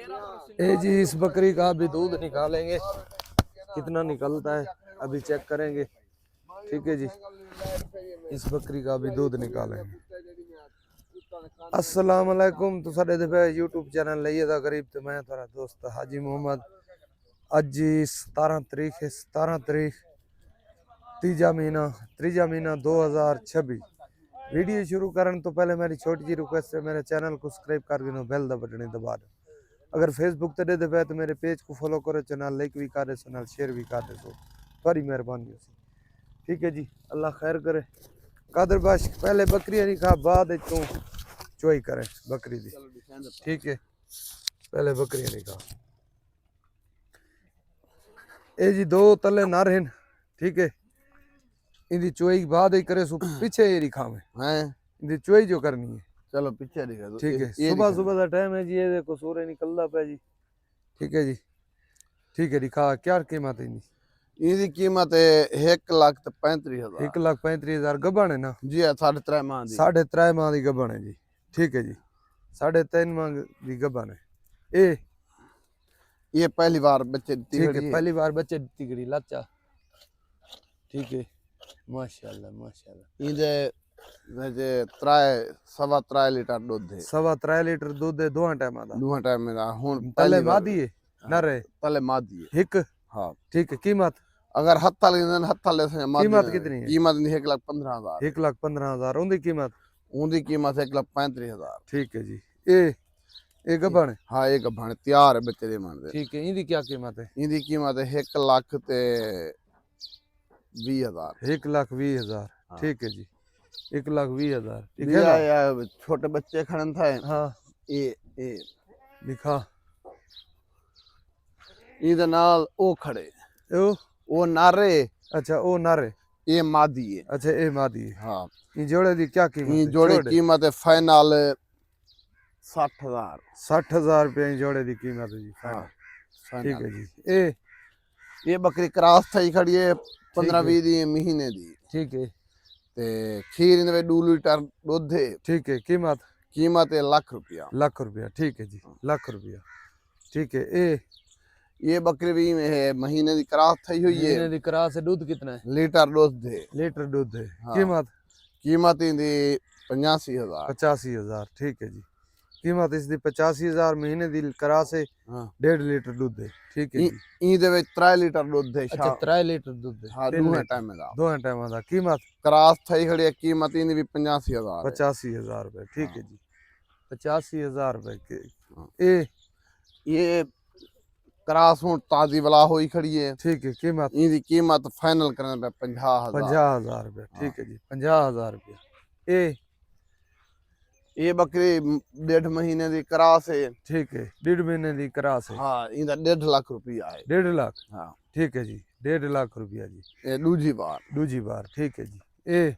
ये जी इस बकरी का अभी दूध निकालेंगे, कितना निकलता है अभी चेक करेंगे। ठीक है जी, इस बकरी का अभी दूध निकालेंगे। अस्सलाम वालेकुम, तो साडे दे यूट्यूब चैनल लइए दा करीब ते मैं थोड़ा दोस्त हाजी मोहम्मद। अज जी 17 तारीख है, 17 तारीख तीजा महीना 2026। वीडियो शुरू करने तो पहले मेरी छोटी जी रिक्वेस्ट है, मेरे चैनल को सब्सक्राइब कर दो, बेल दा बटन दबा दो। अगर फेसबुक ते दे पे तो मेरे पेज को फॉलो करो, चैनल लाइक भी कर दे, चैनल शेयर भी कर दे। बड़ी मेहरबानी होगी। ठीक है जी, अल्लाह खैर करे। कादर बाश पहले बकरी नहीं खा, बाद तू चोई करे बकरी दी। ठीक है, पहले बकरी नहीं खा। ये जी दो तले नर हैं। ठीक है, इनकी चोई बाद ही करे, सो पीछे ये खावे हैं, इनकी चोई जो करनी है। चलो पीछे दिखा दो। ठीक है, सुबह सुबह का टाइम है जी, ये देखो सूरज निकलता पे जी। ठीक है जी, ठीक है, दिखा क्या कीमत है इनकी? इनकी कीमत है 1,35,000। 1,35,000 गबन है ना जी? 3.5 माह दी। 3.5 माह की गबन है जी। ठीक है जी, 3.5 माह की गबन है। ये पहली बार बच्चे दी। ठीक है, पहली बार बच्चे दी गई लाचा। ठीक है, माशाल्लाह माशाल्लाह। इनके जे 3.5 लीटर दूध है। 3.5 लीटर दूध है, दो टाइम दा। दो टाइम में हुन तले मादी है नर है, तले मादी है हिक। हां ठीक है, कीमत अगर हत्था ले से मादी कीमत कितनी है? कीमत 1,15,000। 1,15,000 उनकी कीमत। उनकी कीमत 1,35,000। ठीक है जी। ए गबन है। हाँ, एक गबन तैयार है बच्चे दे मान दे। ठीक है, इनकी क्या कीमत है? इनकी कीमत है 1,20,000। 1,20,000। ठीक है जी, 1,20,000। ठीक है ना? या छोटे बच्चे खड़न था। हाँ, ये दिखा इधर नाल ओ खड़े ओ नारे। अच्छा, ओ नर है, ये मादी है। अच्छा ए मादी है। हाँ, ये जोड़े दी क्या कीमत है? जोड़े कीमत है फाइनल 60,000। 60,000 रुपये जोड़े दी कीमत है जी। हाँ, ठीक है जी। ये बकरी क्रॉस थई खड़ी है 15-20 दी महीने दी। ठीक है, ते खीर इनवे 2 लीटर दूध है। ठीक है, कीमत है ₹1,00,000। ₹1,00,000। ठीक है जी, ₹1,00,000। ठीक है। ये बकरी भी है महीने दी क्रॉस थई हुई है। महीने दी क्रॉस से दूध कितना है? लीटर दूध है। लीटर दूध है। हाँ। कीमत इंदी 85,000। 85,000। ठीक है जी, कीमत इसकी 85,000 महीने दी क्रॉस है। 1.5 लीटर दूध है। ठीक है जी। ई दे विच 3 लीटर दूध है। अच्छा, 3 लीटर दूध है। हाँ, दो टाइम दा। दो टाइम दा। कीमत क्रॉस थई खड़ी है, कीमत इंदी भी 85,000। 85,000 रुपए। ठीक है जी, 85,000 रुपए के। ये क्रॉस हूं ताजी वाला होई खड़ी है। ठीक है, कीमत इंदी कीमत फाइनल करने पे 50,000। 50,000 रुपए। ठीक है जी, 50,000 रुपया। ये बकरी 1.5 महीने दी क्रॉस है। ठीक है, 1.5 महीने दी क्रॉस है। हाँ, इंदा 1.5 लाख रुपया है। 1.5 लाख। हाँ, ठीक है जी, 1.5 लाख रुपया जी। ये दूजी बार। ठीक है जी। ये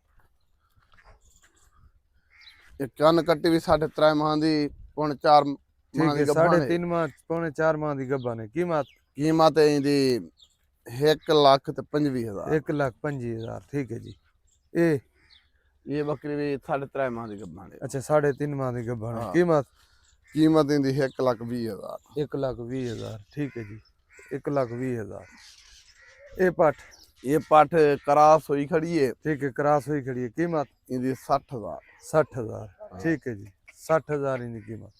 कन कट्टी भी 3.5 माह दी, 4 माह ठीक दी है, गब्बन है। 3.5 माह 4 माह दी गब्बन है। कीमत है इंदी 1,25,000। 1,25,000। ठीक है जी। ये बकरी भी 3.5 माह दी गब्बन है। अच्छा, 3.5 माह दी गब्बन है। कीमत इंदी 1,20,000। 1,20,000। ठीक है जी, 1,20,000। ये पठ क्रॉस हुई खड़ी है। ठीक है, क्रॉस हुई खड़ी है। कीमत इंदी 60,000। 60,000। ठीक है जी, 60,000 इनकी कीमत।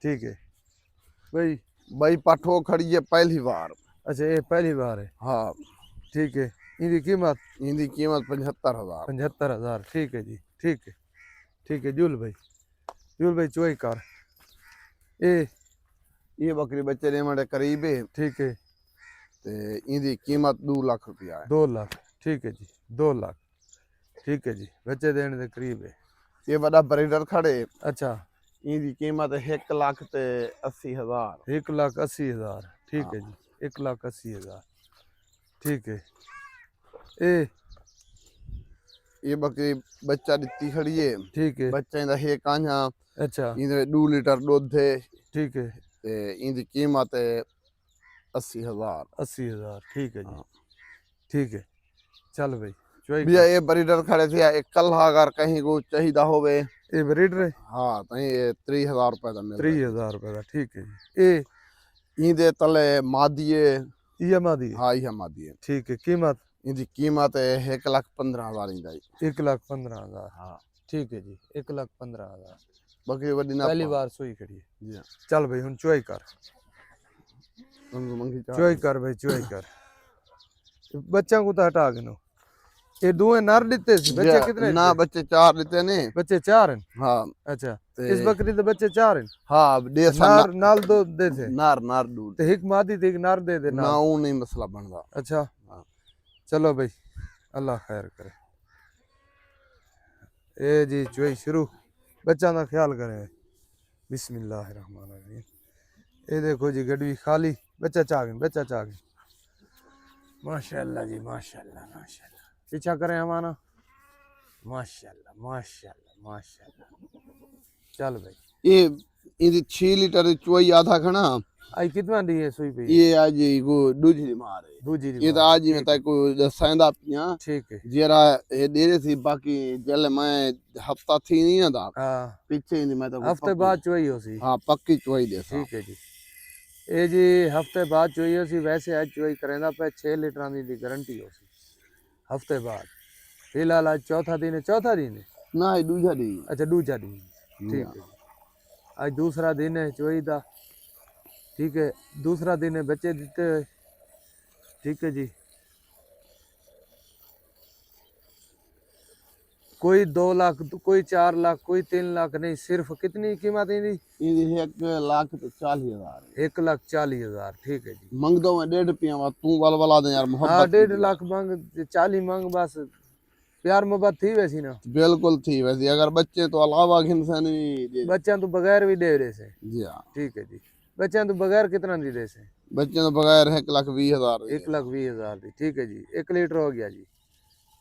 ठीक है भाई पठो खड़ी है पहली बार। अच्छा, ये पहली बार है। हाँ, ठीक है, इनकी कीमत 75,000। 75,000। ठीक है जी। ठीक है जुल भाई चोई कर। ये बकरी बच्चे ने मेरे करीब है। ठीक है, ते इंदी कीमत 2 लाख रुपया है। 2 लाख। ठीक है जी, 2 लाख। ठीक है जी, बच्चे देने के करीब है। ये बड़ा ब्रीडर खड़े। अच्छा, इंदी कीमत 1,80,000। 1,80,000। ठीक है जी, 1,80,000। ठीक है। ये बकरी बच्चा दित्ती खड़ी है। ठीक है, बच्चा इंदा है कांझा। अच्छा, इंदे 2 लीटर दूध है। ठीक है, ते इंदी कीमत है 80,000। 80,000। ठीक है जी। ठीक है, चल भाई भैया ये ब्रीडर खड़े थे। एक कल अगर कहीं को चाहिदा होवे ਇਹ ਬਰੀਡਰ ਹੈ हाँ तई 30,000 रुपए का मिल 30000 रुपए ਦਾ ਠੀਕ ਹੈ ਜੀ ਇਹ इंदे तले मादिए ईएमआई ਦੀ हाँ ये मादिए ਠੀਕ ਹੈ ਕੀਮत इंदी कीमत है 1,15,000 इंदा जी 1,15,000 हाँ ਠੀਕ ਹੈ ਜੀ 1,15,000 बकरी वडी ना ਪਹਿਲੀ ਵਾਰ ਸੂਈ ਖੜੀ ਹੈ जी हाँ ਚੱਲ ਬਈ ਹੁਣ ਚੁਆਈ ਕਰ मंगी ਚੁਆਈ ਕਰ ਬਈ ਚੁਆਈ ਕਰ ਬੱਚਿਆਂ ਨੂੰ ਤਾਂ ਹਟਾ ਕੇ ਨੋ ਇਹ ਦੋਵੇਂ ਨਰ ਦਿੱਤੇ ਸੀ ਬੱਚੇ ਕਿਤਨੇ ना बच्चे 4 देते ने ਬੱਚੇ 4 ਹਨ हाँ ਅੱਛਾ ਤੇ ਇਸ ਬੱਕਰੀ ਦੇ ਬੱਚੇ 4 ਹਨ हाँ दे ਨਰ ਨਾਲ ਦੋ ਦੇ ਥੇ नार नार दूध ਤੇ ਇੱਕ ਮਾਦੀ ਤੇ ਇੱਕ ਨਰ ਦੇ ਦੇ ना ਨਾਲ वो नहीं मसला बनदा अच्छा हाँ। चलो भाई अल्लाह खैर करे ए जी चुई शुरू बच्चा का ख्याल करें बिस्मिल्लाहिर्रहमानिर्रहीम ये देखो जी गडवी खाली बच्चा चागन माशाल्लाह जी माशाल्लाह माशाल्लाह पीछा करें हमारा माशाल्लाह माशाल्लाह माशाल्लाह चल भाई ये इंदी 6 लीटर चोई आधा खना आई कितना दी है सुई पे ये आज को दूजी मार है दूजी ये तो आज में तक को दसांदा पिया ठीक है जरा ये देरे थी बाकी जल मैं हफ्ता थी नहीं ना दा हाँ पीछे नहीं मैं तो हफ्ते बाद चुई हो सी हाँ पक्की चोई दे सा ठीक है जी ਇਹ ਜੀ ਹਫਤੇ ਬਾਅਦ ਚੋਈ ਅਸੀਂ ਵੈਸੇ ਅੱਜ ਚੋਈ ਕਰੇਂਦਾ ਪਏ 6 ਲੀਟਰਾਂ ਦੀ ਗਾਰੰਟੀ ਹੋ ਸੀ ਹਫਤੇ ਬਾਅਦ ਫਿਲਹਾਲ ਅੱਜ ਚੌਥਾ ਦਿਨ ਹੈ ना ये दूजा दी ਅੱਛਾ ਦੂਜਾ ਦਿਨ ਠੀਕ ਹੈ ਅੱਜ ਦੂਸਰਾ ਦਿਨ ਹੈ ਚੋਈ ਦਾ ਠੀਕ ਹੈ ਦੂਸਰਾ ਦਿਨ ਹੈ ਬੱਚੇ ਦਿੱਤੇ ਹੋਏ ਠੀਕ है जी कोई 2 लाख कोई 4 लाख कोई 3 लाख नहीं सिर्फ कितनी कीमत है ये 1,40,000 1,40,000 ठीक है जी मंग दो मैं 1.5 रुपया तू वाला दे यार हाँ मोहब्बत 1.5 लाख मांग 40 मांग बस प्यार मोहब्बत थी वैसी ना बिल्कुल थी वैसे अगर बच्चे तो अलावा घिनसे नहीं दे बच्चा तो बगैर भी दे रहे से जी हाँ ठीक है जी बच्चा तो बगैर कितना दी दे से बच्चे तो बगैर 1,20,000 1,20,000 दी ठीक है जी 1 लीटर हो गया जी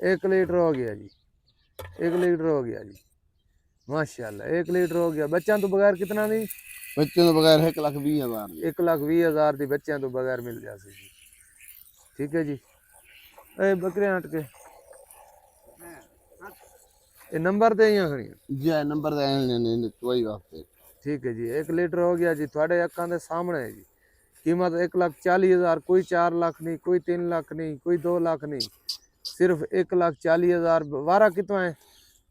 1 लीटर हो गया जी 1 लीटर हो गया जी माशाल्लाह 1 लीटर हो गया बच्चा तो बगैर कितना दी बच्चे तो बगैर 1,20,000 1,20,000 दी बच्चा तो बगैर मिल जाती जी ठीक है जी ए बकरियां हट के ये नंबर दे यहाँ खड़ी जी नंबर दे कोई वास्ते ठीक है जी 1 लीटर हो गया जी थोड़े अक्कां दे सामने है जी कीमत 1,40,000 कोई 4 लाख नहीं कोई 3 लाख नहीं कोई 2 लाख नहीं सिर्फ 1,40,000 वारा कितना है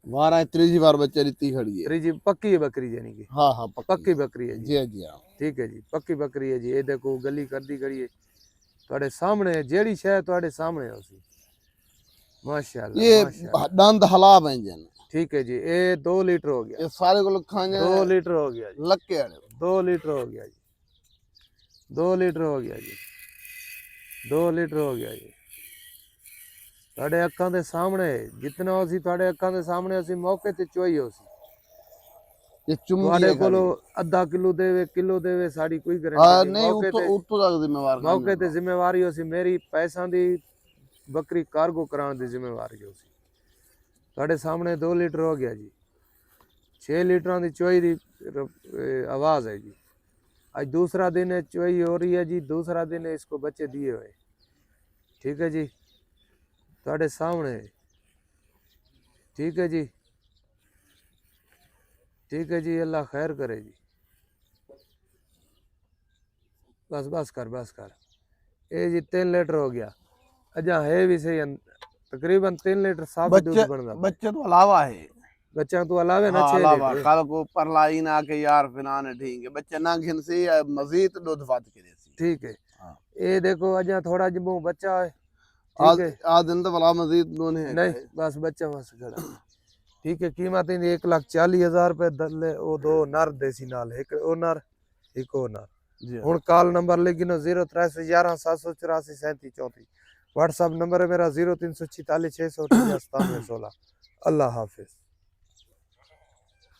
12 तीसरी बार बच्चे रीति खड़ी है त्रीजी पक्की है बकरी यानी कि हाँ हाँ पक्की बकरी है जी जी हाँ ठीक है जी पक्की बकरी है जी ये देखो गली कर दी खड़ी है थोड़े सामने है जेड़ी शय थोड़े सामने है उसी माशाल्लाह ये माशाल्लाह दंद हला बन ठीक है जी ये 2 लीटर हो गया ये सारे को खाने 2 लीटर हो गया जी लक्के 2 लीटर हो गया जी 2 लीटर हो गया जी 2 लीटर हो गया जी ਤੁਹਾਡੇ ਅੱਖਾਂ ਦੇ ਸਾਹਮਣੇ ਜਿੰਨਾ ਅਸੀਂ ਤੁਹਾਡੇ ਅੱਖਾਂ ਦੇ ਸਾਹਮਣੇ ਅਸੀਂ ਮੌਕੇ ਤੇ ਚੋਈ ਹੋ ਸੀ ये चुम्बी ਤੁਹਾਡੇ है ਕੋਲੋਂ ਅੱਧਾ ਕਿਲੋ ਦੇਵੇ ਕਿਲੋ ਦੇਵੇ ਸਾਡੀ ਕੋਈ हाँ ਗਾਰੰਟੀ नहीं उतो तक जिम्मेवार ਮੌਕੇ ਤੇ ਜ਼ਿੰਮੇਵਾਰੀ ਹੋ ਸੀ ਮੇਰੀ ਪੈਸਾਂ ਦੀ ਬੱਕਰੀ ਕਾਰਗੋ ਕਰਾਉਣ ਦੀ ਜ਼ਿੰਮੇਵਾਰੀ ਹੋ ਸੀ ਤੁਹਾਡੇ ਸਾਹਮਣੇ 2 ਲੀਟਰ ਹੋ ਗਿਆ ਜੀ 6 ਲੀਟਰਾਂ ਦੀ ਚੋਈ ਦੀ ਆਵਾਜ਼ ਹੈ ਜੀ ਅੱਜ दूसरा दिन है चोई हो रही है जी दूसरा दिन है इसको बच्चे दिए हुए ठीक है जी ਤੁਹਾਡੇ सामने ठीक है जी ठीक है जी अल्लाह खैर करे जी बस बस कर ये जी 3 लीटर हो गया अजा है भी सही तकरीबन 3 लीटर साफ दूध बनता बच्चे तो अलावा है बच्चा तो अलावे ना 6 अलावा लीटर कल को परलाई ना के यार फिनाने ठीक है बच्चे ना घिन से मजीद दूध फात के देसी ठीक है हाँ। ये देखो अजा थोड़ा जिमो बच्चा है आज ठीक है आज दिन तो वाला मजीद दोनों है नहीं बस बच्चा बस खड़ा ठीक है कीमत इंदी 1,40,000 रुपए दले वो 2 नर देसी नाल एक ओ नर एक ओ नर जी हुन कॉल नंबर लिखिनो 08311 784 3734 व्हाट्सएप नंबर है मेरा 0346 616 अल्लाह हाफिज।